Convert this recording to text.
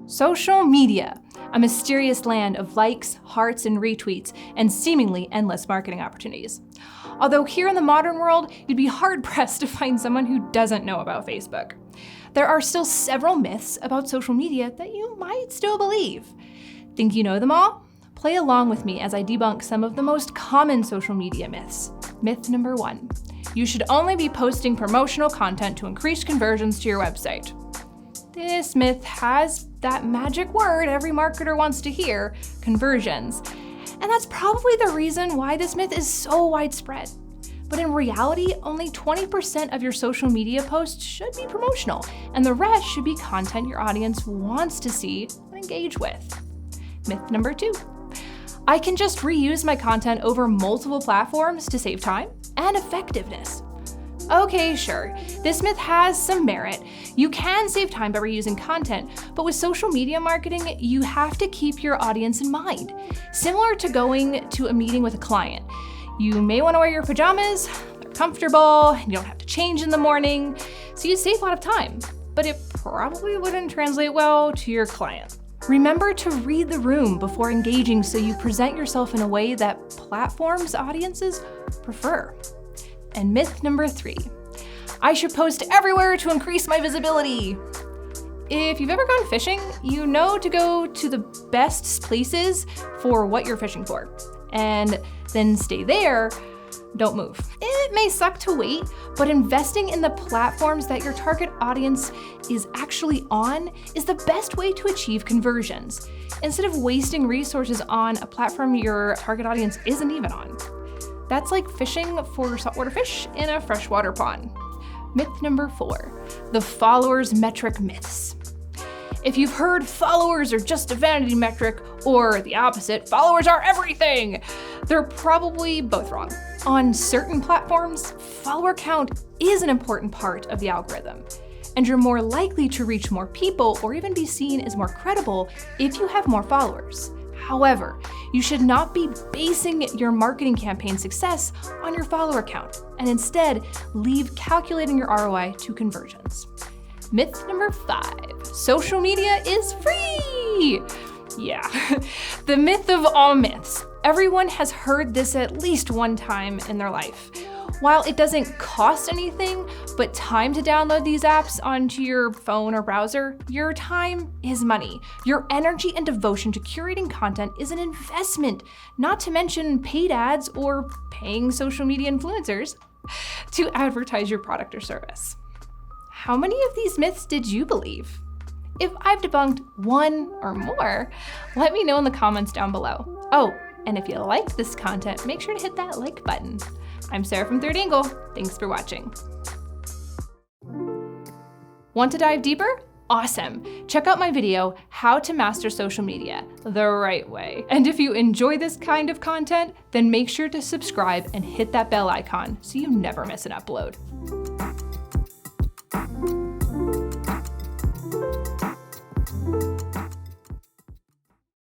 Social media, a mysterious land of likes, hearts, and retweets, and seemingly endless marketing opportunities. Although here in the modern world, you'd be hard-pressed to find someone who doesn't know about Facebook. There are still several myths about social media that you might still believe. Think you know them all? Play along with me as I debunk some of the most common social media myths. Myth number 1, you should only be posting promotional content to increase conversions to your website. This myth has that magic word every marketer wants to hear, conversions. And that's probably the reason why this myth is so widespread. But in reality, only 20% of your social media posts should be promotional, and the rest should be content your audience wants to see and engage with. Myth number 2, I can just reuse my content over multiple platforms to save time and effectiveness. Okay, sure, this myth has some merit. You can save time by reusing content, but with social media marketing, you have to keep your audience in mind. Similar to going to a meeting with a client. You may want to wear your pajamas, they're comfortable, you don't have to change in the morning, so you save a lot of time, but it probably wouldn't translate well to your client. Remember to read the room before engaging so you present yourself in a way that platforms' audiences prefer. And myth number 3, I should post everywhere to increase my visibility. If you've ever gone fishing, you know to go to the best places for what you're fishing for, and then stay there, don't move. It may suck to wait, but investing in the platforms that your target audience is actually on is the best way to achieve conversions, instead of wasting resources on a platform your target audience isn't even on. That's like fishing for saltwater fish in a freshwater pond. Myth number 4, the followers metric myths. If you've heard followers are just a vanity metric, or the opposite, followers are everything, they're probably both wrong. On certain platforms, follower count is an important part of the algorithm, and you're more likely to reach more people or even be seen as more credible if you have more followers. However, you should not be basing your marketing campaign success on your follower count, and instead leave calculating your ROI to conversions. Myth number 5, social media is free. Yeah, the myth of all myths. Everyone has heard this at least one time in their life. While it doesn't cost anything but time to download these apps onto your phone or browser, your time is money. Your energy and devotion to curating content is an investment, not to mention paid ads or paying social media influencers to advertise your product or service. How many of these myths did you believe? If I've debunked one or more, let me know in the comments down below. Oh, and if you like this content, make sure to hit that like button. I'm Sarah from Third Angle. Thanks for watching. Want to dive deeper? Awesome. Check out my video, How to Master Social Media the Right Way. And if you enjoy this kind of content, then make sure to subscribe and hit that bell icon so you never miss an upload.